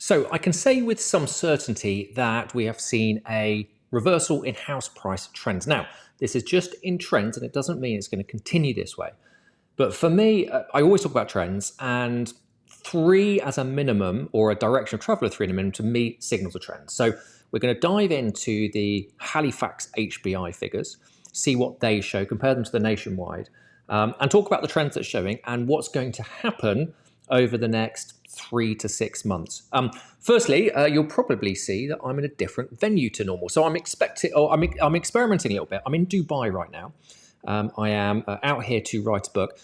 So I can say with some certainty that we have seen a reversal in house price trends. Now, this is just in trends, and it doesn't mean it's going to continue this way. But for me, I always talk about trends, and 3 as a minimum, or a direction of travel of 3 in a minimum, to me signals a trend. So we're going to dive into the Halifax HPI figures, see what they show, compare them to the nationwide, and talk about the trends that's showing and what's going to happen over the next 3 to 6 months. Firstly, you'll probably see that I'm in a different venue to normal. So I'm experimenting a little bit. I'm in Dubai right now. I am out here to write a book.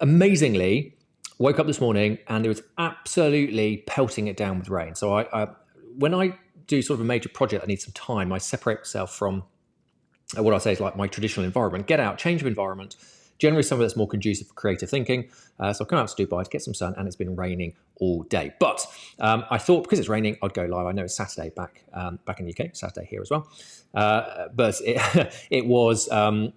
Amazingly, woke up this morning and it was absolutely pelting it down with rain. So when I do sort of a major project, I need some time. I separate myself from what I say is like my traditional environment, get out, change of environment, generally somewhere that's more conducive for creative thinking. So I've come out to Dubai to get some sun, and it's been raining all day. But I thought because it's raining, I'd go live. I know it's Saturday back in the UK, Saturday here as well. But it was an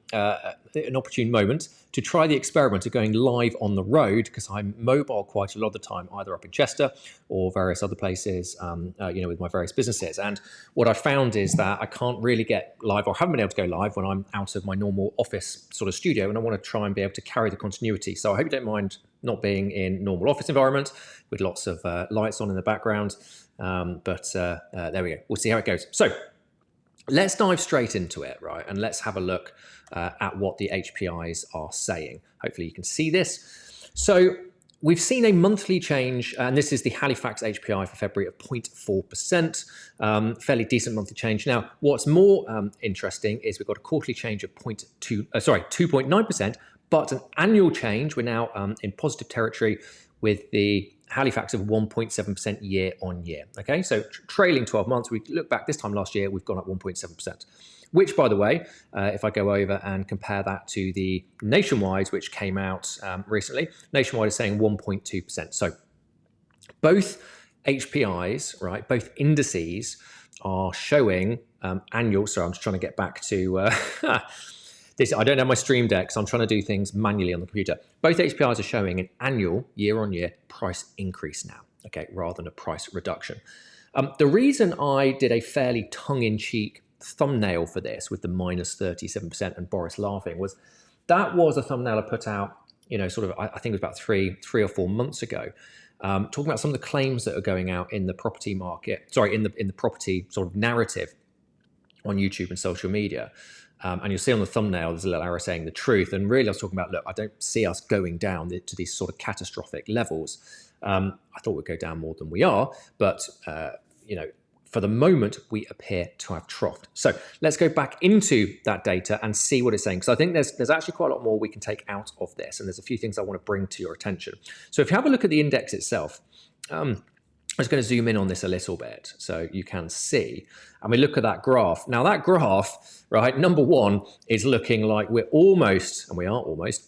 opportune moment to try the experiment of going live on the road, because I'm mobile quite a lot of the time, either up in Chester or various other places, with my various businesses. And what I found is that I can't really get live, or haven't been able to go live, when I'm out of my normal office sort of studio, and I want to try and be able to carry the continuity. So I hope you don't mind not being in normal office environment with lots of lights on in the background. But there we go. We'll see how it goes. So let's dive straight into it, right? And let's have a look at what the HPIs are saying. Hopefully you can see this. So we've seen a monthly change, and this is the Halifax HPI for February of 0.4%, fairly decent monthly change. Now, what's more interesting is we've got a quarterly change of 2.9%, but an annual change. We're now in positive territory with the Halifax of 1.7% year on year. Okay, so trailing 12 months, we look back this time last year, we've gone up 1.7%, which, by the way, if I go over and compare that to the nationwide, which came out recently, nationwide is saying 1.2%. So both HPIs, right, both indices are showing annual. So I'm just trying to get back to this. I don't have my Stream Deck, so I'm trying to do things manually on the computer. Both HPIs are showing an annual year-on-year price increase now, okay, rather than a price reduction. The reason I did a fairly tongue-in-cheek thumbnail for this with the minus 37% and Boris laughing was a thumbnail I put out, sort of, I think it was about three or 4 months ago, talking about some of the claims that are going out in the property market, in the property sort of narrative on YouTube and social media. And you'll see on the thumbnail, there's a little arrow saying the truth. And really, I was talking about, look, I don't see us going down to these sort of catastrophic levels. I thought we'd go down more than we are. But, for the moment, we appear to have troughed. So let's go back into that data and see what it's saying. Because I think there's actually quite a lot more we can take out of this. And there's a few things I want to bring to your attention. So if you have a look at the index itself, I'm just going to zoom in on this a little bit so you can see. And we look at that graph. Now that graph, right, number one, is looking like we are almost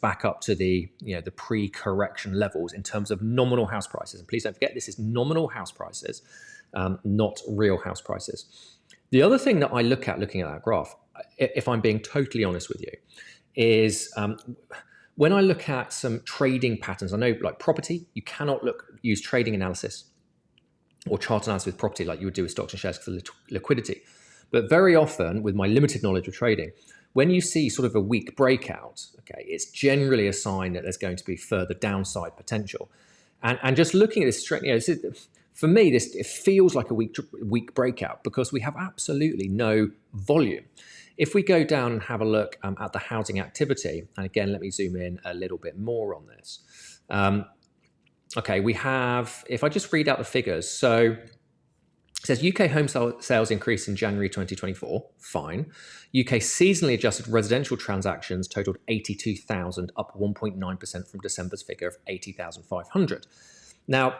back up to the pre-correction levels in terms of nominal house prices. And please don't forget, this is nominal house prices, not real house prices. The other thing that I look at looking at that graph, if I'm being totally honest with you, is when I look at some trading patterns. I know, like property, you cannot use trading analysis or chart analysis with property like you would do with stocks and shares for liquidity. But very often, with my limited knowledge of trading, when you see sort of a weak breakout, okay, it's generally a sign that there's going to be further downside potential. And just looking at this, for me, it feels like a weak breakout because we have absolutely no volume. If we go down and have a look at the housing activity, and again, let me zoom in a little bit more on this. Okay, we have, if I just read out the figures, so it says UK home sales increased in January 2024, fine. UK seasonally adjusted residential transactions totaled 82,000, up 1.9% from December's figure of 80,500. Now,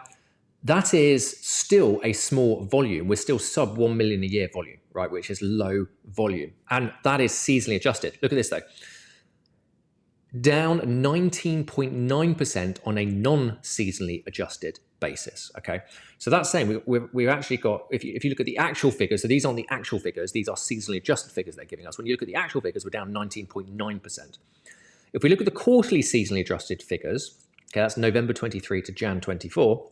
that is still a small volume. We're still sub 1 million a year volume, right, which is low volume. And that is seasonally adjusted. Look at this, though. Down 19.9% on a non-seasonally adjusted basis, okay? So that's saying we've actually got, if you look at the actual figures, so these aren't the actual figures, these are seasonally adjusted figures they're giving us. When you look at the actual figures, we're down 19.9%. If we look at the quarterly seasonally adjusted figures, okay, that's November 23 to Jan 24,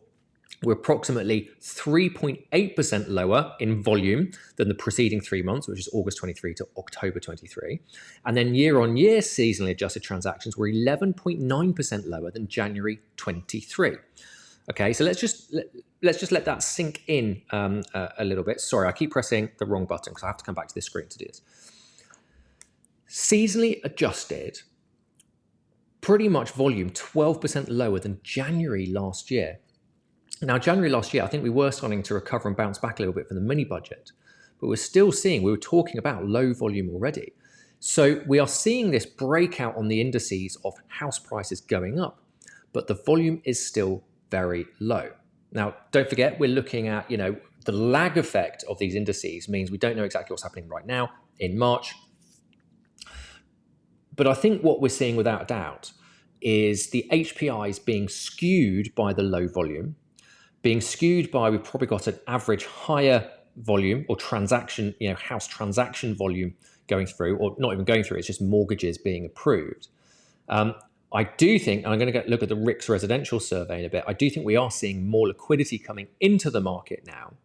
We're approximately 3.8% lower in volume than the preceding 3 months, which is August 23 to October 23. And then year-on-year seasonally adjusted transactions were 11.9% lower than January 23. Okay, so let's just let that sink in a little bit. Sorry, I keep pressing the wrong button because I have to come back to this screen to do this. Seasonally adjusted, pretty much volume 12% lower than January last year. Now, January last year, I think we were starting to recover and bounce back a little bit from the mini budget, but we're still seeing, we were talking about low volume already. So we are seeing this breakout on the indices of house prices going up, but the volume is still very low. Now, don't forget, we're looking at, the lag effect of these indices means we don't know exactly what's happening right now in March. But I think what we're seeing without a doubt is the HPIs being skewed by the low volume, being skewed by, we've probably got an average higher volume or transaction, house transaction volume going through, or not even going through, it's just mortgages being approved. I do think, and I'm going to look at the RICS residential survey in a bit, I do think we are seeing more liquidity coming into the market now.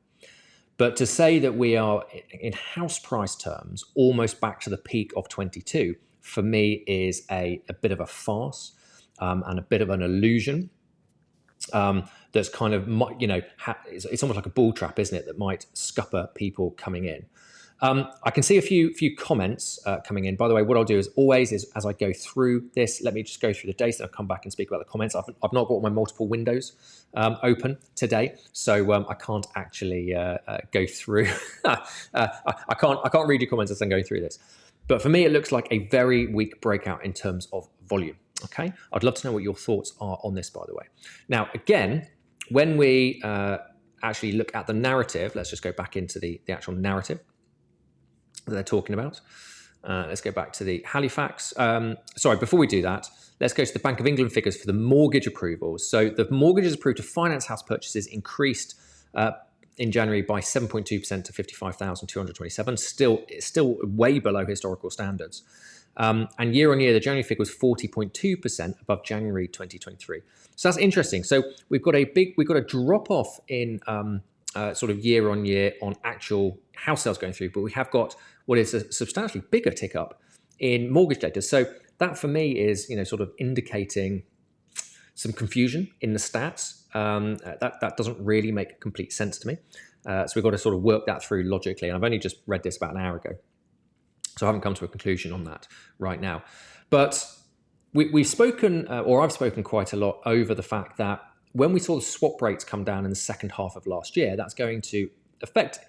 But to say that we are, in house price terms, almost back to the peak of 22, for me is a bit of a farce and a bit of an illusion. That's kind of, it's almost like a bull trap, isn't it, that might scupper people coming in. I can see a few comments coming in. By the way, what I'll do is always, as I go through this, let me just go through the data and I'll come back and speak about the comments. I've not got my multiple windows open today, so I can't actually go through. I can't read your comments as I'm going through this. But for me, it looks like a very weak breakout in terms of volume. Okay, I'd love to know what your thoughts are on this, by the way. Now, again, when we actually look at the narrative, let's just go back into the actual narrative that they're talking about. Let's go back to the Halifax. Sorry, before we do that, let's go to the Bank of England figures for the mortgage approvals. So the mortgages approved to finance house purchases increased in January by 7.2% to 55,227. Still way below historical standards. And year on year, the January figure was 40.2% above January 2023. So that's interesting. So we've got a drop off in sort of year on year on actual house sales going through, but we have got what is a substantially bigger tick up in mortgage data. So that for me is, sort of indicating some confusion in the stats. That doesn't really make complete sense to me. So we've got to sort of work that through logically. And I've only just read this about an hour ago, so I haven't come to a conclusion on that right now. But we've spoken, or I've spoken quite a lot over the fact that when we saw the swap rates come down in the second half of last year, that's going to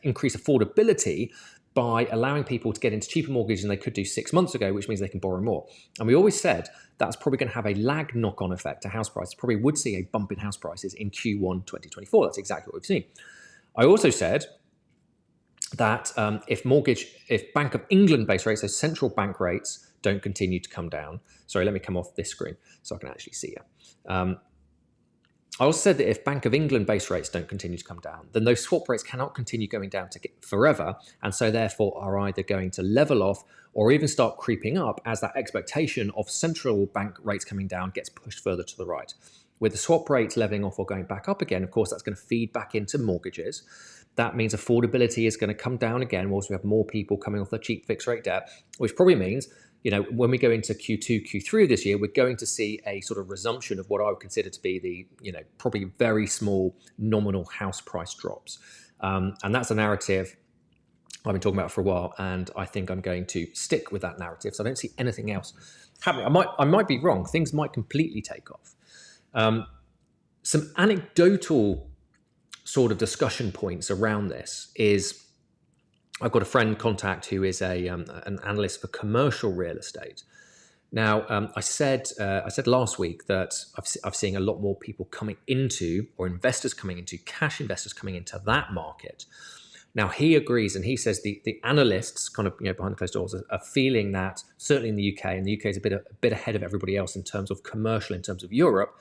increase affordability by allowing people to get into cheaper mortgages than they could do 6 months ago, which means they can borrow more. And we always said that's probably going to have a lag knock-on effect to house prices. Probably would see a bump in house prices in Q1 2024. That's exactly what we've seen. I also said that if Bank of England base rates, so central bank rates, don't continue to come down. Sorry, let me come off this screen so I can actually see you. I also said that if Bank of England base rates don't continue to come down, then those swap rates cannot continue going down forever, and so therefore are either going to level off or even start creeping up as that expectation of central bank rates coming down gets pushed further to the right. With the swap rates leveling off or going back up again, of course, that's going to feed back into mortgages. That means affordability is going to come down again, whilst we have more people coming off the cheap fixed rate debt, which probably means, when we go into Q2, Q3 of this year, we're going to see a sort of resumption of what I would consider to be the, probably very small nominal house price drops. And that's a narrative I've been talking about for a while, and I think I'm going to stick with that narrative. So I don't see anything else happening. I might be wrong. Things might completely take off. Some anecdotal sort of discussion points around this is, I've got a friend contact who is an analyst for commercial real estate. Now, I said last week that I've seen a lot more people coming into, or investors coming into, cash investors coming into that market. Now, he agrees, and he says the analysts kind of behind the closed doors are feeling that certainly in the UK, and the UK is a bit ahead of everybody else in terms of commercial, in terms of Europe.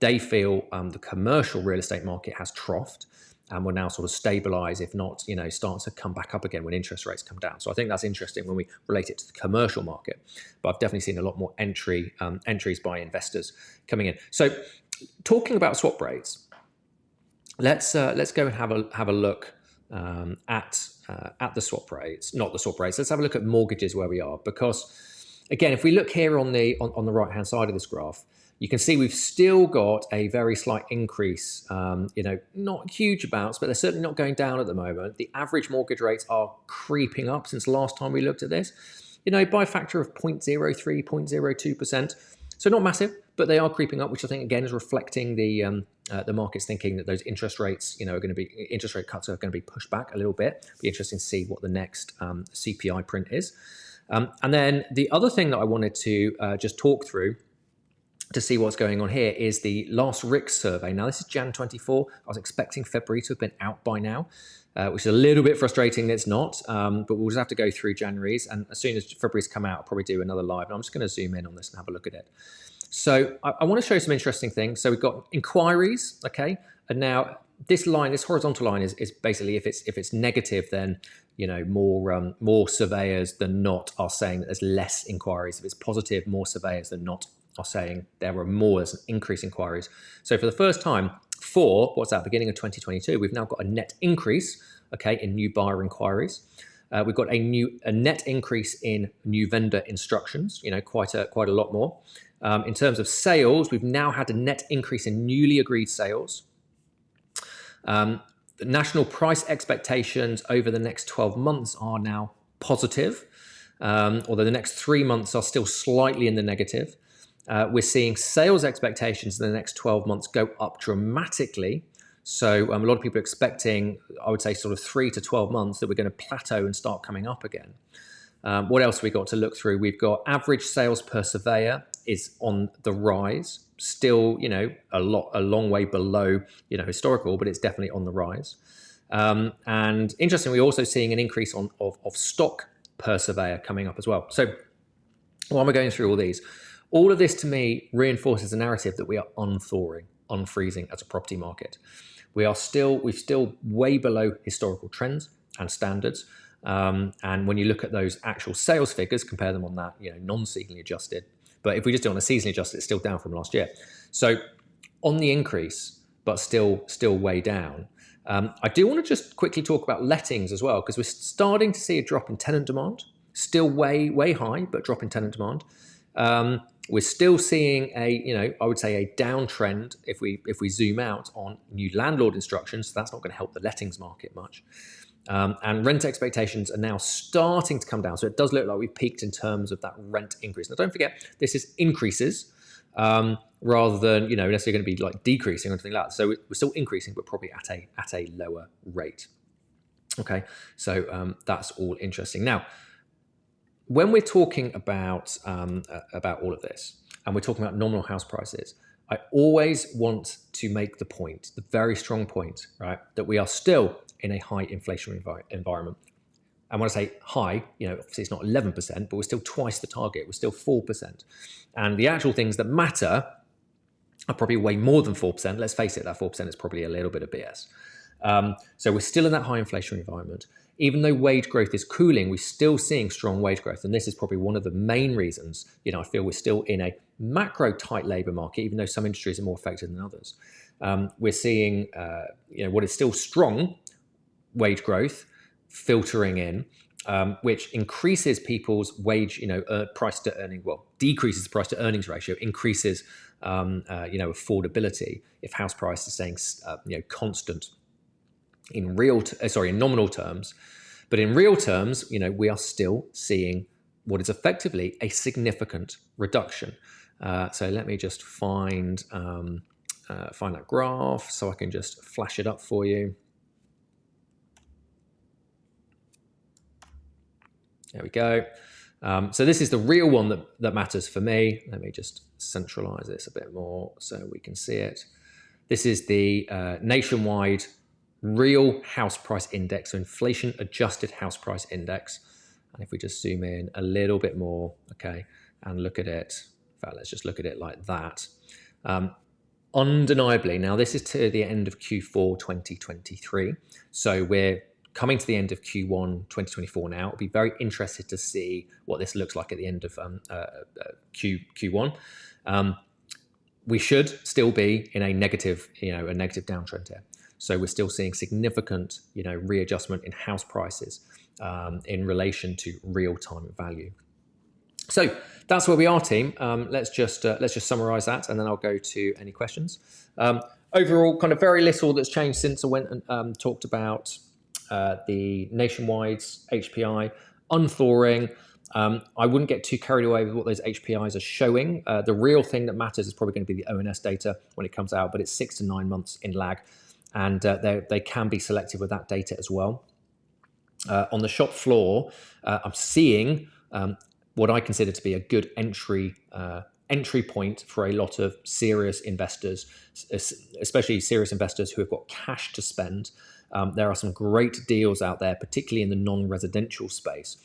They feel the commercial real estate market has troughed and will now sort of stabilize, if not, start to come back up again when interest rates come down. So I think that's interesting when we relate it to the commercial market. But I've definitely seen a lot more entries by investors coming in. So talking about swap rates, let's go and have a look at the swap rates, not the swap rates. Let's have a look at mortgages where we are, because again, if we look here on the right hand side of this graph, you can see we've still got a very slight increase. Not huge amounts, but they're certainly not going down at the moment. The average mortgage rates are creeping up since last time we looked at this, by a factor of 0.03, 0.02%. So not massive, but they are creeping up, which I think again is reflecting the market's thinking that those interest rates, are going to be interest rate cuts are going to be pushed back a little bit. Be interesting to see what the next CPI print is. And then the other thing that I wanted to just talk through to see what's going on here is the last RICS survey. Now, this is Jan 24. I was expecting February to have been out by now, which is a little bit frustrating that it's not, but we'll just have to go through January's. And as soon as February's come out, I'll probably do another live. And I'm just going to zoom in on this and have a look at it. So I want to show you some interesting things. So we've got inquiries, okay? And now this line, this horizontal line is basically if it's negative, then more surveyors than not are saying that there's less inquiries. If it's positive, more surveyors than not are saying there's an increase in inquiries. So for the first time beginning of 2022, we've now got a net increase, okay, in new buyer inquiries. We've got a net increase in new vendor instructions, quite a lot more. In terms of sales, we've now had a net increase in newly agreed sales. The national price expectations over the next 12 months are now positive, although the next 3 months are still slightly in the negative. We're seeing sales expectations in the next 12 months go up dramatically. So a lot of people are expecting, I would say, sort of 3 to 12 months that we're going to plateau and start coming up again. What else have we got to look through? We've got average sales per surveyor is on the rise. Still, a long way below, historical, but it's definitely on the rise. And interestingly, we're also seeing an increase of stock per surveyor coming up as well. So why am I going through all these? All of this to me reinforces the narrative that we are unfreezing as a property market. We're still way below historical trends and standards. And when you look at those actual sales figures, compare them on that, non-seasonally adjusted. But if we just do it on a seasonally adjusted, it's still down from last year. So on the increase, but still way down. I do want to just quickly talk about lettings as well, because we're starting to see a drop in tenant demand. Still way high, but drop in tenant demand. We're still seeing I would say a downtrend if we zoom out on new landlord instructions. So that's not going to help the lettings market much. And rent expectations are now starting to come down. So it does look like we've peaked in terms of that rent increase. Now, don't forget, this is increases rather than necessarily going to be like decreasing or anything like that. So we're still increasing, but probably at a lower rate. Okay, so that's all interesting. Now, when we're talking about all of this, and we're talking about nominal house prices, I always want to make the very strong point, right, that we are still in a high inflationary environment. And when I say high, obviously it's not 11%, but we're still twice the target. We're still 4%. And the actual things that matter are probably way more than 4%. Let's face it, that 4% is probably a little bit of BS. So we're still in that high inflationary environment. Even though wage growth is cooling, we're still seeing strong wage growth. And this is probably one of the main reasons, I feel we're still in a macro tight labour market, even though some industries are more affected than others. We're seeing, what is still strong wage growth filtering in, which increases people's wage, price to earning, decreases the price to earnings ratio, increases, affordability if house price is staying, constant in nominal terms. But in real terms, we are still seeing what is effectively a significant reduction. So let me just find that graph so I can just flash it up for you. There we go. So this is the real one that matters for me. Let me just centralize this a bit more so we can see it. This is the nationwide real house price index, so inflation adjusted house price index. And if we just zoom in a little bit more, okay, and look at it, in fact, let's just look at it like that. Undeniably, now this is to the end of Q4 2023. So we're coming to the end of Q1 2024 now. I'll be very interested to see what this looks like at the end of Q1. We should still be in a negative downtrend here. So we're still seeing significant, readjustment in house prices in relation to real-time value. So that's where we are, team. Let's just summarise that, and then I'll go to any questions. Overall, kind of very little that's changed since I went and talked about the nationwide HPI unthawing. I wouldn't get too carried away with what those HPIs are showing. The real thing that matters is probably going to be the ONS data when it comes out, but it's 6 to 9 months in lag, and they can be selective with that data as well. On the shop floor, I'm seeing what I consider to be a good entry point for a lot of serious investors, especially serious investors who have got cash to spend. There are some great deals out there, particularly in the non-residential space,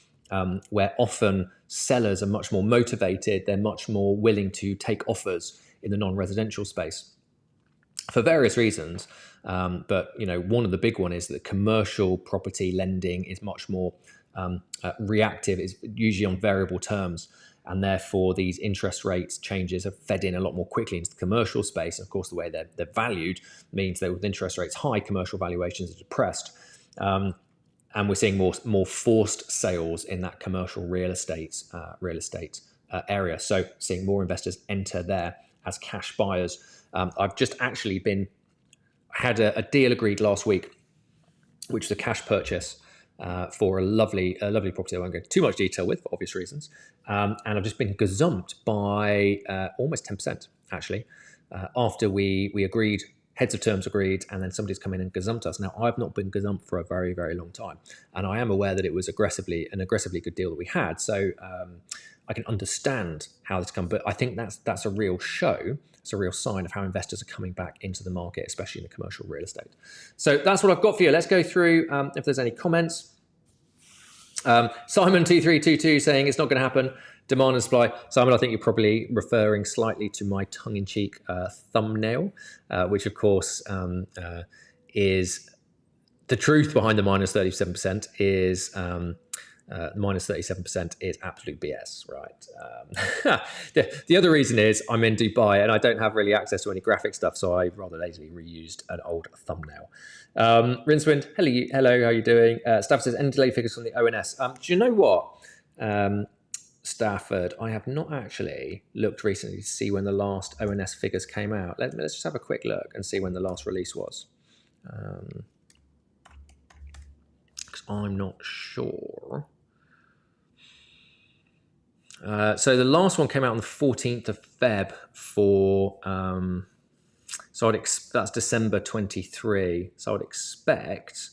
where often sellers are much more motivated. They're much more willing to take offers in the non-residential space for various reasons. But one of the big one is that commercial property lending is much more reactive, is usually on variable terms, and therefore these interest rates changes are fed in a lot more quickly into the commercial space. And of course, the way they're valued means that with interest rates high, commercial valuations are depressed, and we're seeing more forced sales in that commercial real estate area. So seeing more investors enter there as cash buyers. I've just actually had a deal agreed last week, which was a cash purchase for a lovely property I won't go into too much detail with for obvious reasons. And I've just been gazumped by almost 10%, actually, after we agreed, heads of terms agreed, and then somebody's come in and gazumped us. Now, I've not been gazumped for a very, very long time, and I am aware that it was an aggressively good deal that we had. So I can understand how this comes, but I think that's a real show. It's a real sign of how investors are coming back into the market, especially in the commercial real estate. So that's what I've got for you. Let's go through if there's any comments. Simon2322 saying it's not going to happen. Demand and supply. Simon, I think you're probably referring slightly to my tongue-in-cheek thumbnail, which of course is the truth behind the minus 37% is minus 37% is absolute BS, right? The other reason is I'm in Dubai and I don't have really access to any graphic stuff, so I rather lazily reused an old thumbnail. Rincewind, hello, how are you doing? Staff says, any delay figures from the ONS? Do you know what, Stafford? I have not actually looked recently to see when the last ONS figures came out. Let's just have a quick look and see when the last release was. Because I'm not sure. So the last one came out on the 14th of Feb for, so that's December 23. So I'd expect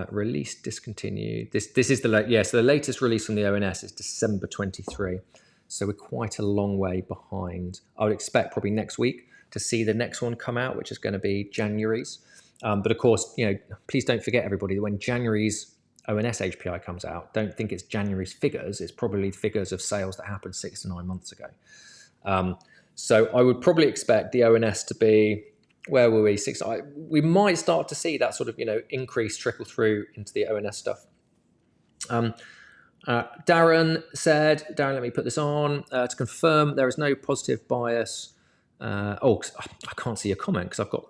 release discontinued. This is so the latest release from the ONS is December 23. So we're quite a long way behind. I would expect probably next week to see the next one come out, which is going to be January's. But of course, please don't forget, everybody, that when January's ONS HPI comes out, don't think it's January's figures. It's probably figures of sales that happened 6 to 9 months ago. So I would probably expect the ONS to be, where were we? We might start to see that sort of increase trickle through into the ONS stuff. Darren said, let me put this on to confirm there is no positive bias. I can't see a comment because I've got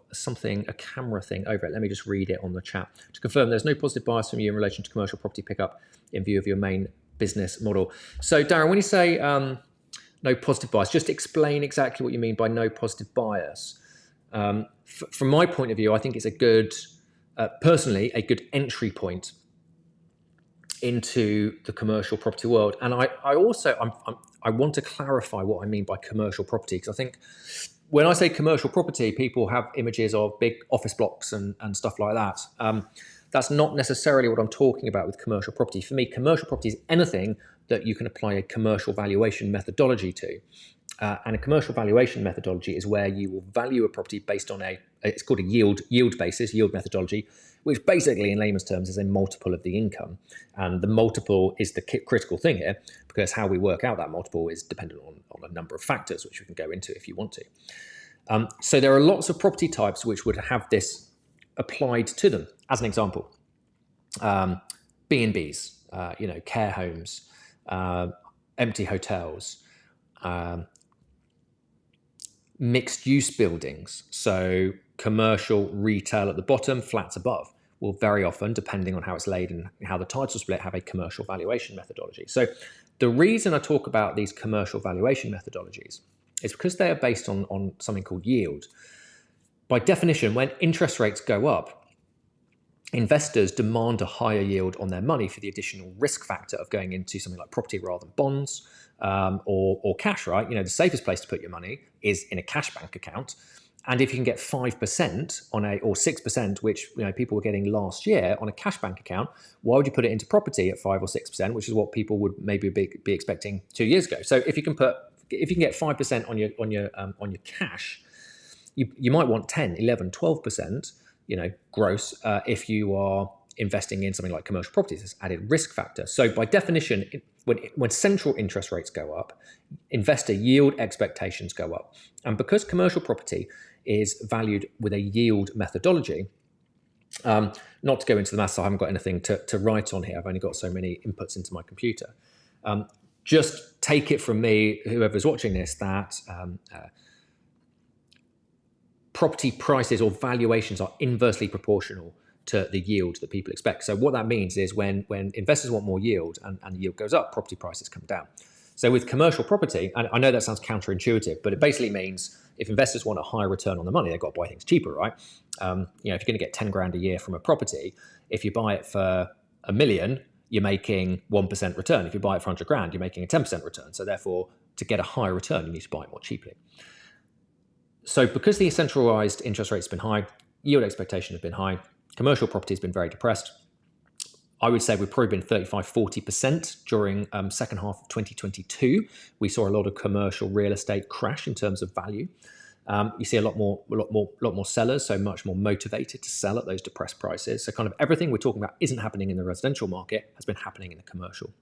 a camera thing over it. Let me just read it on the chat. To confirm, there's no positive bias from you in relation to commercial property pickup in view of your main business model. So, Darren, when you say no positive bias, just explain exactly what you mean by no positive bias. From my point of view, I think it's personally, a good entry point into the commercial property world. And I want to clarify what I mean by commercial property, because I think when I say commercial property, people have images of big office blocks and stuff like that. That's not necessarily what I'm talking about with commercial property. For me, commercial property is anything that you can apply a commercial valuation methodology to. And a commercial valuation methodology is where you will value a property based on it's called a yield methodology, which basically in layman's terms is a multiple of the income. And the multiple is the critical thing here, because how we work out that multiple is dependent on a number of factors, which we can go into if you want to. So there are lots of property types which would have this applied to them. As an example, B&Bs, care homes, empty hotels, mixed use buildings, so commercial, retail at the bottom, flats above, will very often, depending on how it's laid and how the title split, have a commercial valuation methodology. So the reason I talk about these commercial valuation methodologies is because they are based on something called yield. By definition, when interest rates go up, investors demand a higher yield on their money for the additional risk factor of going into something like property rather than bonds, or cash, right? The safest place to put your money is in a cash bank account. And if you can get 5% or 6%, which people were getting last year on a cash bank account, why would you put it into property at 5 or 6%, which is what people would maybe be expecting 2 years ago? So if you can get 5% on your cash, you might want 10, 11, 12%, gross, if you are investing in something like commercial properties. It's added risk factor. So by definition, when central interest rates go up, investor yield expectations go up. And because commercial property is valued with a yield methodology, not to go into the maths, I haven't got anything to write on here. I've only got so many inputs into my computer. Just take it from me, whoever's watching this, that property prices or valuations are inversely proportional to the yield that people expect. So what that means is when investors want more yield and the yield goes up, property prices come down. So with commercial property, and I know that sounds counterintuitive, but it basically means if investors want a higher return on the money, they've got to buy things cheaper, right? If you're going to get 10 grand a year from a property, if you buy it for $1 million, you're making 1% return. If you buy it for 100 grand, you're making a 10% return. So therefore, to get a higher return, you need to buy it more cheaply. So because the centralized interest rate's been high, yield expectation has been high, commercial property has been very depressed. I would say we've probably been 35, 40% during second half of 2022. We saw a lot of commercial real estate crash in terms of value. You see a lot more sellers, so much more motivated to sell at those depressed prices. So kind of everything we're talking about isn't happening in the residential market, has been happening in the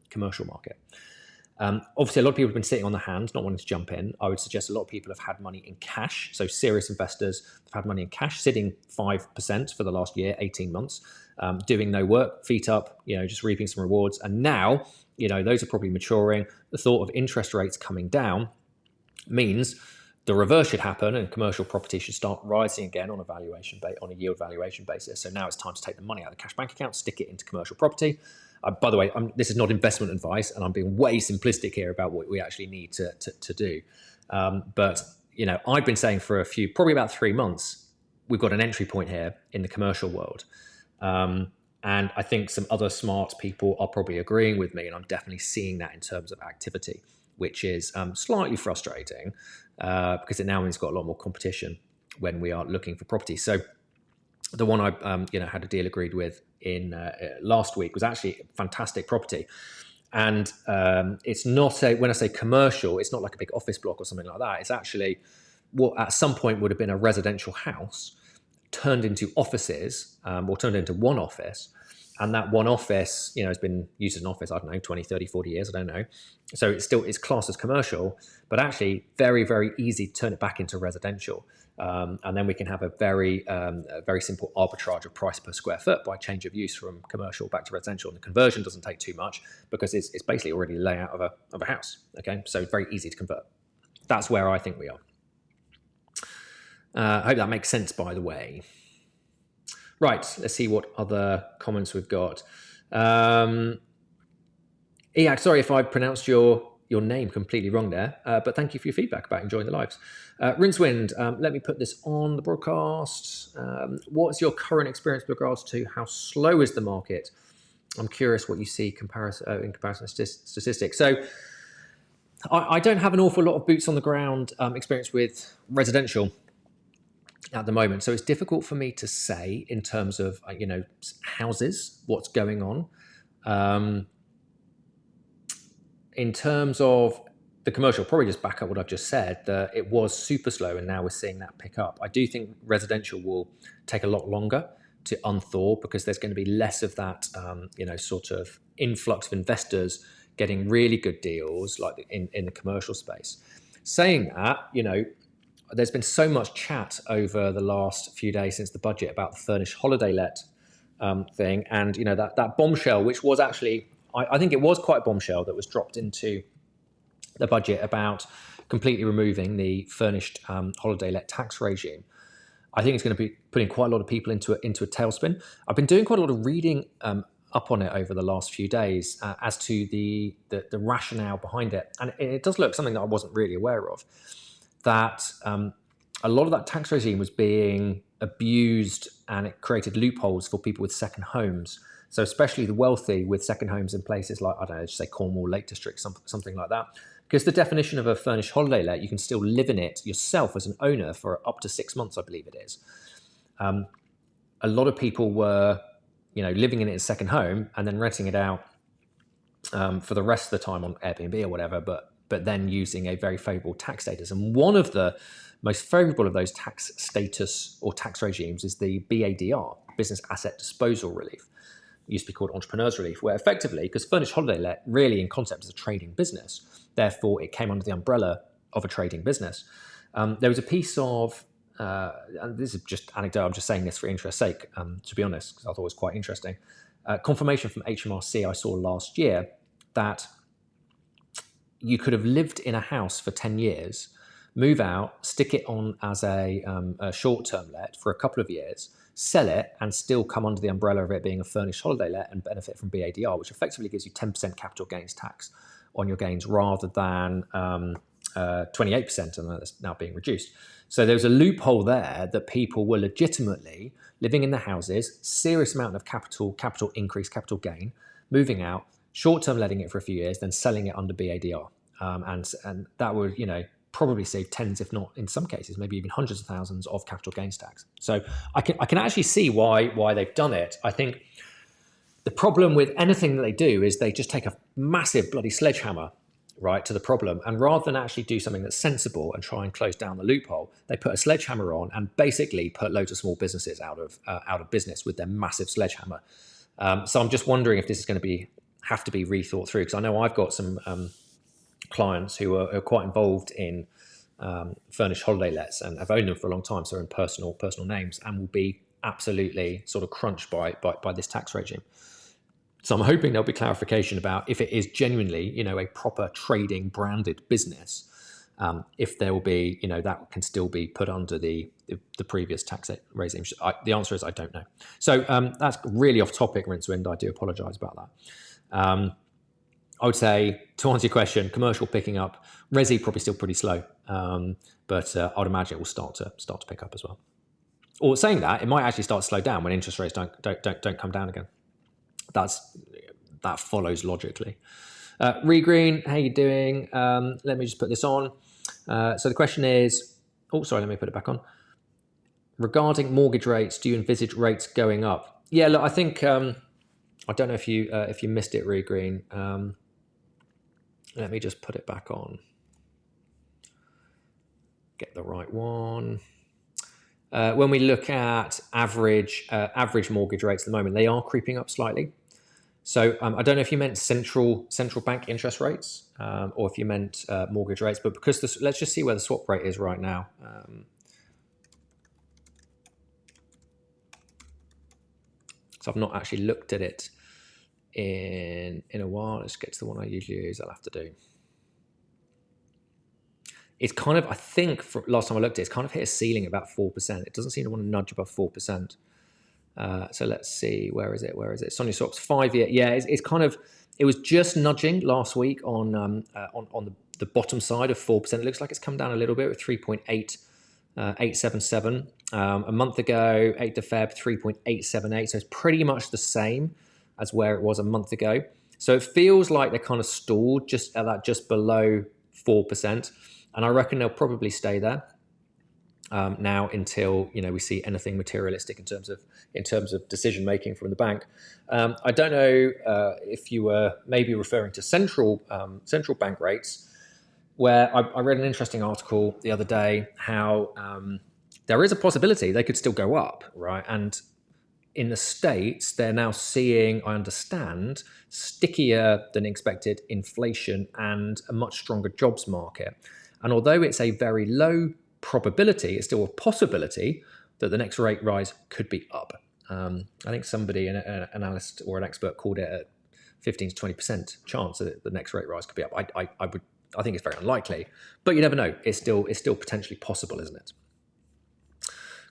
commercial market. Obviously, a lot of people have been sitting on the hand, not wanting to jump in. I would suggest a lot of people have had money in cash. So serious investors have had money in cash, sitting 5% for the last year, 18 months, doing no work, feet up, just reaping some rewards. And now, those are probably maturing. The thought of interest rates coming down means the reverse should happen and commercial property should start rising again on a yield valuation basis. So now it's time to take the money out of the cash bank account, stick it into commercial property. By the way, this is not investment advice, and I'm being way simplistic here about what we actually need to do. But I've been saying for probably about 3 months, we've got an entry point here in the commercial world. And I think some other smart people are probably agreeing with me, and I'm definitely seeing that in terms of activity, which is slightly frustrating because it now means it's got a lot more competition when we are looking for property. So the one I had a deal agreed with in last week was actually a fantastic property. And it's not when I say commercial, it's not like a big office block or something like that. It's actually what at some point would have been a residential house turned into offices, or turned into one office. And that one office, has been used as an office, I don't know, 20, 30, 40 years, I don't know. So it's classed as commercial, but actually very, very easy to turn it back into residential. And then we can have a very simple arbitrage of price per square foot by change of use from commercial back to residential. And the conversion doesn't take too much because it's basically already the layout of a house. Okay, so very easy to convert. That's where I think we are. I hope that makes sense, by the way. Right, let's see what other comments we've got. Iak, sorry if I pronounced your name completely wrong there, but thank you for your feedback about enjoying the lives. Rincewind, let me put this on the broadcast. What's your current experience with regards to how slow is the market? I'm curious what you see in comparison to statistics. So I don't have an awful lot of boots on the ground experience with residential at the moment. So it's difficult for me to say in terms of, houses, what's going on. In terms of the commercial, probably just back up what I've just said, that it was super slow and now we're seeing that pick up. I do think residential will take a lot longer to unthaw because there's going to be less of that, sort of influx of investors getting really good deals like in the commercial space. Saying that, there's been so much chat over the last few days since the budget about the furnished holiday let thing. And, that bombshell, which was actually, I think it was quite a bombshell that was dropped into the budget about completely removing the furnished holiday let tax regime, I think it's going to be putting quite a lot of people into a tailspin. I've been doing quite a lot of reading up on it over the last few days as to the rationale behind it. And it does look something that I wasn't really aware of, that a lot of that tax regime was being abused, and it created loopholes for people with second homes. So especially the wealthy with second homes in places like, I don't know, just say Cornwall, Lake District, something like that. Because the definition of a furnished holiday let, you can still live in it yourself as an owner for up to 6 months, I believe it is. A lot of people were, living in it as a second home and then renting it out for the rest of the time on Airbnb or whatever, but then using a very favorable tax status. And one of the most favorable of those tax status or tax regimes is the BADR, Business Asset Disposal Relief. It used to be called Entrepreneurs Relief, where effectively, because furnished holiday let really in concept is a trading business, therefore it came under the umbrella of a trading business. There was a piece of, and this is just anecdote, I'm just saying this for interest's sake, to be honest, because I thought it was quite interesting. Confirmation from HMRC I saw last year that you could have lived in a house for 10 years, move out, stick it on as a short-term let for a couple of years, sell it, and still come under the umbrella of it being a furnished holiday let and benefit from BADR, which effectively gives you 10% capital gains tax on your gains rather than 28%, and that's now being reduced. So there's a loophole there that people were legitimately living in the houses, serious amount of capital increase, capital gain, moving out, short-term letting it for a few years, then selling it under BADR. And that would, probably save tens, if not in some cases, maybe even hundreds of thousands of capital gains tax. So I can actually see why they've done it. I think the problem with anything that they do is they just take a massive bloody sledgehammer, right, to the problem. And rather than actually do something that's sensible and try and close down the loophole, they put a sledgehammer on and basically put loads of small businesses out of business with their massive sledgehammer. So I'm just wondering if this is going to have to be rethought through, because I know I've got some clients who are quite involved in furnished holiday lets and have owned them for a long time, so they're in personal names, and will be absolutely sort of crunched by this tax regime. So I'm hoping there'll be clarification about if it is genuinely, a proper trading branded business, if there will be, that can still be put under the previous tax regime. The answer is I don't know. So that's really off topic, Rincewind. I do apologise about that. I would say, to answer your question, commercial picking up, resi probably still pretty slow, but I would imagine it will start to pick up as well. Or saying that, it might actually start to slow down when interest rates don't come down again. That follows logically. Regreen, how you doing? Let me just put this on. So the question is, let me put it back on. Regarding mortgage rates, do you envisage rates going up? Yeah, look, I think I don't know if you missed it, Regreen. Let me just put it back on. Get the right one. When we look at average mortgage rates at the moment, they are creeping up slightly. So I don't know if you meant central bank interest rates or if you meant mortgage rates, but because let's just see where the swap rate is right now. So I've not actually looked at it in a while. Let's get to the one I usually use. I'll have to do. It's kind of, I think, last time I looked at it, it's kind of hit a ceiling about 4%. It doesn't seem to want to nudge above 4%. So let's see, where is it? Sonia Swaps 5-year. Yeah, it's kind of, it was just nudging last week on the bottom side of 4%. It looks like it's come down a little bit with 3.877. A month ago, 8th of Feb, 3.878. So it's pretty much the same as where it was a month ago. So it feels like they're kind of stalled just at that, just below 4%. And I reckon they'll probably stay there now until we see anything materialistic in terms of decision making from the bank. I don't know if you were maybe referring to central bank rates, where I read an interesting article the other day how there is a possibility they could still go up, right? And in the States, they're now seeing, I understand, stickier than expected inflation and a much stronger jobs market. And although it's a very low probability, it's still a possibility that the next rate rise could be up. I think somebody, an analyst or an expert, called it a 15 to 20% chance that the next rate rise could be up. I would I think it's very unlikely, but you never know. It's still potentially possible, isn't it?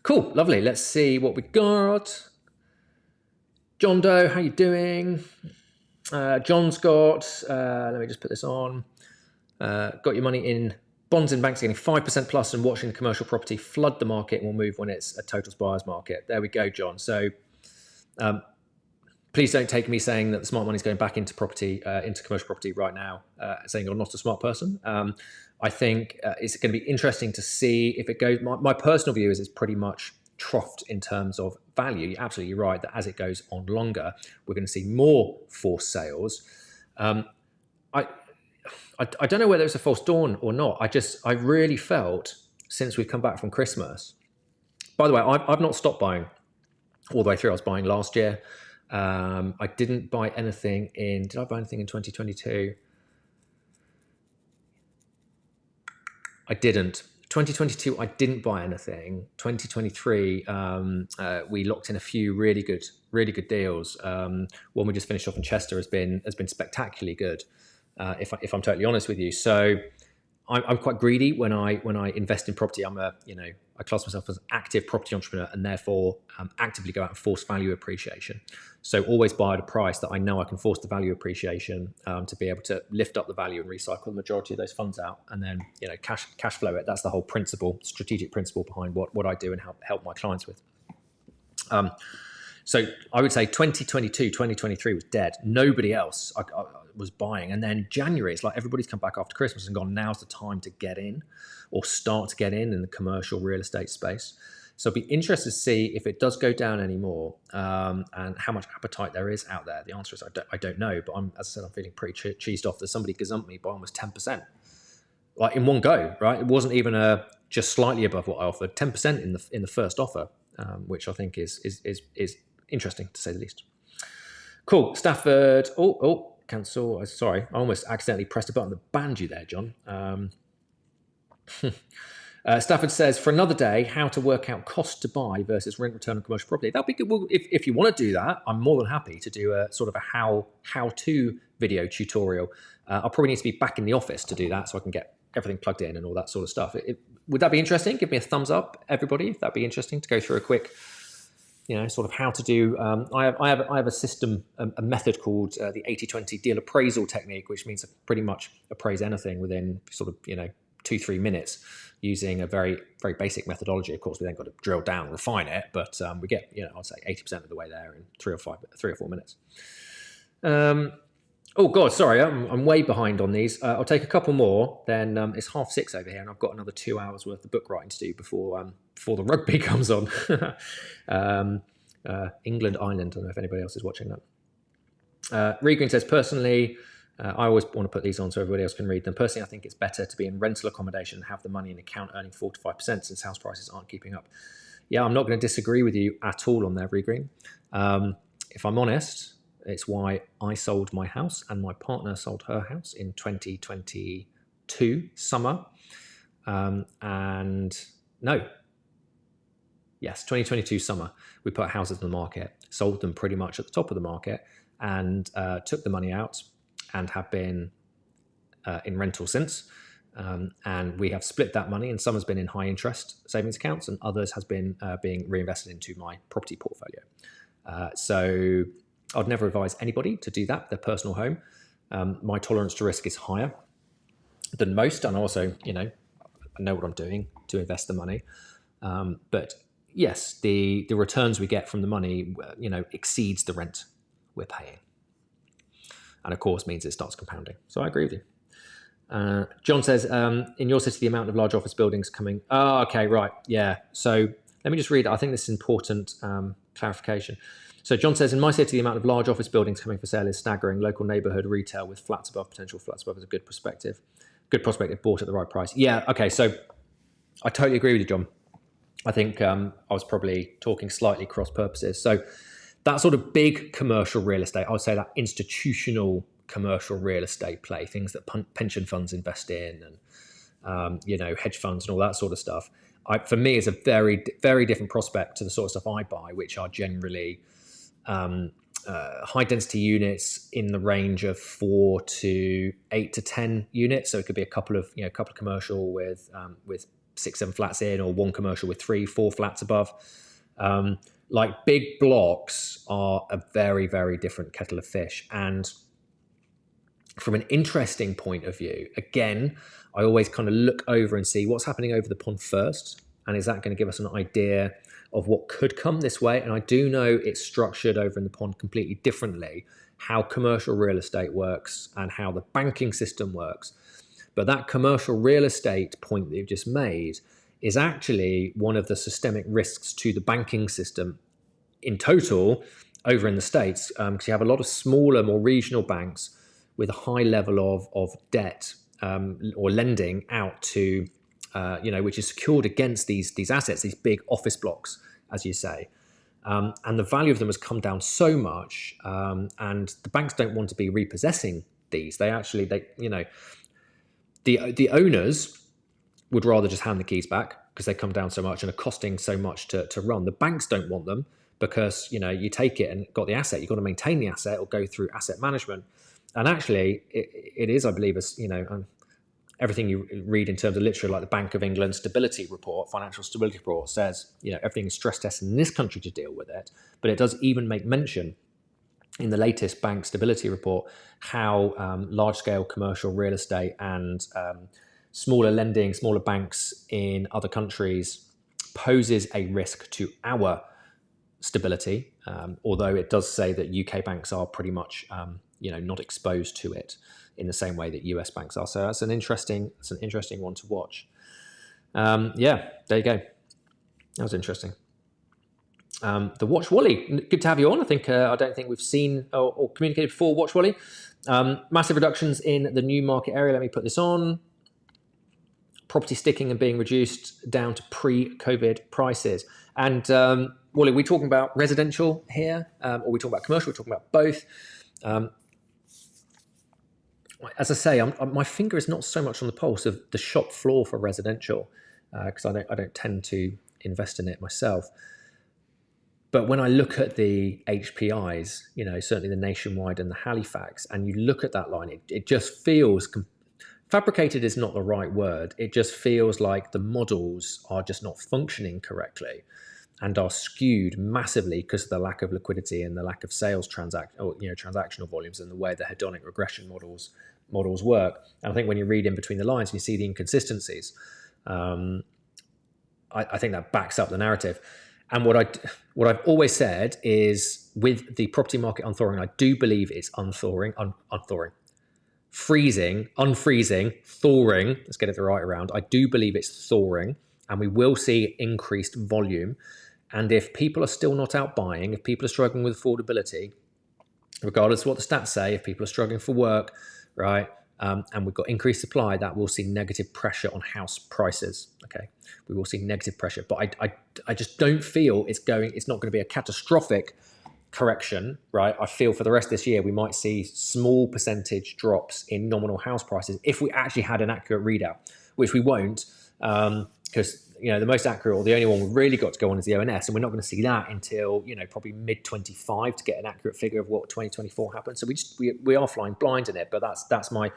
Cool, lovely. Let's see what we got. John Doe, how you doing? John's got, let me just put this on. Got your money in bonds and banks getting 5% plus and watching commercial property flood the market and will move when it's a totals buyer's market. There we go, John. So please don't take me saying that the smart money is going back into property, into commercial property right now, saying you're not a smart person. I think it's going to be interesting to see if it goes. My personal view is it's pretty much troughed in terms of value. You're absolutely right that as it goes on longer, we're going to see more forced sales. I don't know whether it's a false dawn or not. I really felt since we've come back from Christmas. By the way, I've not stopped buying all the way through. I was buying last year. I didn't buy anything did I buy anything in 2022? I didn't. 2022, I didn't buy anything. 2023, we locked in a few really good deals. One we just finished off in Chester has been spectacularly good. If I'm totally honest with you. So I'm quite greedy when I invest in property. I class myself as an active property entrepreneur and therefore actively go out and force value appreciation. So always buy at a price that I know I can force the value appreciation to be able to lift up the value and recycle the majority of those funds out and then cash flow it. That's the whole strategic principle behind what I do and help my clients with. So I would say 2022, 2023 was dead. Nobody else was buying. And then January, it's like everybody's come back after Christmas and gone, now's the time to get in or start to get in the commercial real estate space. So it'll be interesting to see if it does go down anymore and how much appetite there is out there. The answer is I don't know, but as I said, I'm feeling pretty cheesed off that somebody gazumped me by almost 10%. Like in one go, right? It wasn't even just slightly above what I offered, 10% in the first offer, which I think is interesting to say the least. Cool. Stafford. Oh, cancel. Sorry, I almost accidentally pressed a button that banned you there, John. Stafford says, for another day, how to work out cost to buy versus rent return on commercial property. That'd be good. Well, if you want to do that, I'm more than happy to do a sort of a how-to video tutorial. I'll probably need to be back in the office to do that so I can get everything plugged in and all that sort of stuff. Would that be interesting? Give me a thumbs up, everybody, if that'd be interesting to go through a quick sort of how to do. I have a system, a method called the 80-20 deal appraisal technique, which means I pretty much appraise anything within sort of 2-3 minutes using a very very basic methodology. Of course, we then got to drill down and refine it, but we get I'd say 80% of the way there in 3 or 4 minutes. Oh God, sorry, I'm way behind on these. I'll take a couple more. Then it's 6:30 over here, and I've got another 2 hours worth of book writing to do before the rugby comes on. England, Ireland. I don't know if anybody else is watching that. Regreen says, personally, I always want to put these on so everybody else can read them. Personally, I think it's better to be in rental accommodation and have the money in account earning 4 to 5% since house prices aren't keeping up. Yeah, I'm not going to disagree with you at all on there, Regreen. If I'm honest, it's why I sold my house and my partner sold her house in 2022 summer. Yes, 2022 summer, we put houses on the market, sold them pretty much at the top of the market, and took the money out and have been in rental since. And we have split that money, and some has been in high interest savings accounts and others has been being reinvested into my property portfolio. So I'd never advise anybody to do that, their personal home. My tolerance to risk is higher than most, and also, I know what I'm doing to invest the money. But yes, the returns we get from the money, exceeds the rent we're paying. And of course means it starts compounding. So I agree with you. John says, in your city, the amount of large office buildings coming. Oh, okay, right. Yeah. So let me just read. I think this is important clarification. So John says, in my city, the amount of large office buildings coming for sale is staggering. Local neighborhood retail with flats above, potential flats above is a good prospect if bought at the right price. Yeah. Okay. So I totally agree with you, John. I think I was probably talking slightly cross purposes. So that sort of big commercial real estate, I would say that institutional commercial real estate play, things that pension funds invest in and, hedge funds and all that sort of stuff. For me, it's a very, very different prospect to the sort of stuff I buy, which are generally high density units in the range of 4 to 8 to 10 units. So it could be a couple of commercial with 6-7 flats in, or one commercial with 3-4 flats above. Like big blocks are a very, very different kettle of fish. And from an interesting point of view, again, I always kind of look over and see what's happening over the pond first. And is that going to give us an idea of what could come this way? And I do know it's structured over in the pond completely differently, how commercial real estate works and how the banking system works. But that commercial real estate point that you've just made is actually one of the systemic risks to the banking system in total over in the States, because you have a lot of smaller, more regional banks with a high level of debt or lending out to, which is secured against these assets, these big office blocks, as you say. And the value of them has come down so much, and the banks don't want to be repossessing these. The owners would rather just hand the keys back because they come down so much and are costing so much to run. The banks don't want them because, you take it and got the asset, you've got to maintain the asset or go through asset management. And actually, it is, I believe, everything you read in terms of literature, like the Bank of England stability report, financial stability report, says, everything is stress tested in this country to deal with it. But it does even make mention in the latest bank stability report how large-scale commercial real estate and smaller lending, smaller banks in other countries poses a risk to our stability, although it does say that UK banks are pretty much not exposed to it in the same way that US banks are. So that's an interesting one to watch. There you go. That was interesting. The Watch Wally, good to have you on. I don't think we've seen or communicated before. Watch Wally, massive reductions in the new market area. Let me put this on. Property sticking and being reduced down to pre-COVID prices. And Wally, are we talking about residential here, or are we talking about commercial? We're talking about both. As I say, my finger is not so much on the pulse of the shop floor for residential, because I don't tend to invest in it myself. But when I look at the HPIs, certainly the Nationwide and the Halifax, and you look at that line, it just feels fabricated is not the right word. It just feels like the models are just not functioning correctly and are skewed massively because of the lack of liquidity and the lack of sales transactional volumes and the way the hedonic regression models work. And I think when you read in between the lines and you see the inconsistencies, I think that backs up the narrative. And what I've always said is, with the property market unthawing, I do believe it's unthawing. Freezing, unfreezing, thawing, let's get it the right around. I do believe it's thawing, and we will see increased volume. And if people are still not out buying, if people are struggling with affordability, regardless of what the stats say, if people are struggling for work, right, and we've got increased supply, that will see negative pressure on house prices. Okay, we will see negative pressure, but I just don't feel it's not going to be a catastrophic correction, right? I feel for the rest of this year we might see small percentage drops in nominal house prices if we actually had an accurate readout, which we won't, because the most accurate, or the only one we've really got to go on, is the ONS, and we're not going to see that until probably mid-25 to get an accurate figure of what 2024 happens. So we are flying blind in it, but that's my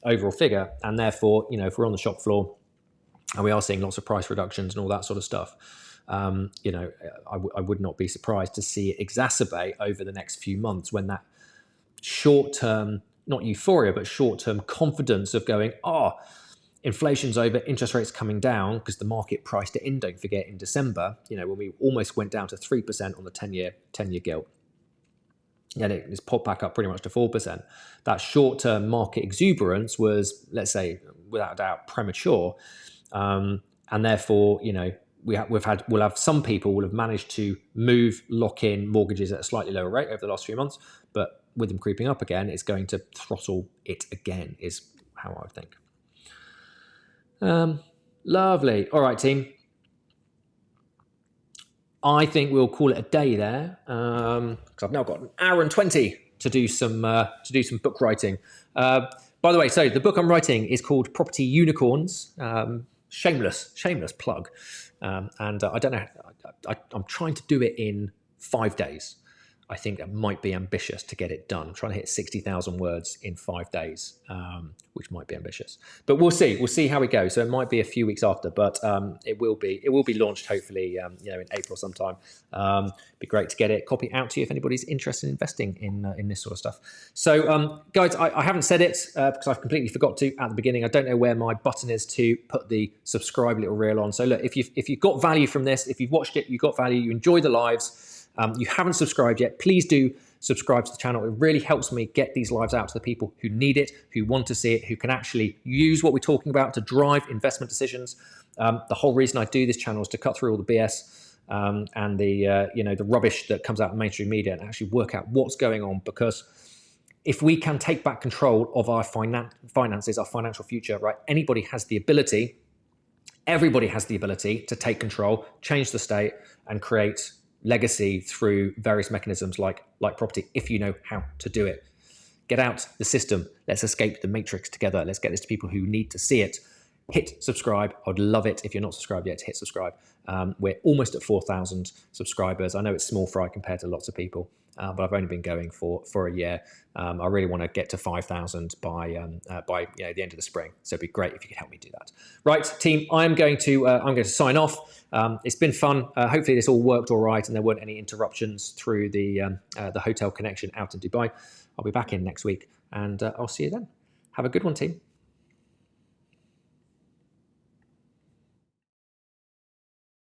overall figure. And therefore, if we're on the shop floor and we are seeing lots of price reductions and all that sort of stuff, I would not be surprised to see it exacerbate over the next few months, when that short-term, not euphoria, but short-term confidence of going, inflation's over, interest rates coming down, because the market priced it in, don't forget, in December, when we almost went down to 3% on the 10-year gilt. And it's popped back up pretty much to 4%. That short-term market exuberance was, let's say, without a doubt, premature. And therefore, we'll have some people will have managed to lock in mortgages at a slightly lower rate over the last few months, but with them creeping up again, it's going to throttle it again, is how I would think. Lovely. All right, team. I think we'll call it a day there, because I've now got an hour and 20 to do some book writing. By the way, so the book I'm writing is called Property Unicorns. Shameless plug. And I don't know. I'm trying to do it in 5 days. I think that might be ambitious to get it done. I'm trying to hit 60,000 words in 5 days, which might be ambitious, but we'll see. We'll see how we go. So it might be a few weeks after, but it will be launched hopefully, in April sometime. Be great to get it, copy out to you if anybody's interested in investing in this sort of stuff. So guys, I haven't said it because I've completely forgot to at the beginning. I don't know where my button is to put the subscribe little reel on. So look, if you've got value from this, if you've watched it, you got value, you enjoy the lives, you haven't subscribed yet, please do subscribe to the channel. It really helps me get these lives out to the people who need it, who want to see it, who can actually use what we're talking about to drive investment decisions. The whole reason I do this channel is to cut through all the BS and the rubbish that comes out of mainstream media and actually work out what's going on. Because if we can take back control of our finances, our financial future, right? Everybody has the ability to take control, change the state, and create legacy through various mechanisms like property, if you know how to do it. Get out the system. Let's escape the matrix together. Let's get this to people who need to see it. Hit subscribe. I'd love it if you're not subscribed yet to hit subscribe. We're almost at 4,000 subscribers. I know it's small fry compared to lots of people, but I've only been going for a year. I really want to get to 5,000 by the end of the spring. So it'd be great if you could help me do that. Right, team. I'm going to sign off. It's been fun. Hopefully this all worked all right, and there weren't any interruptions through the hotel connection out in Dubai. I'll be back in next week, and I'll see you then. Have a good one, team.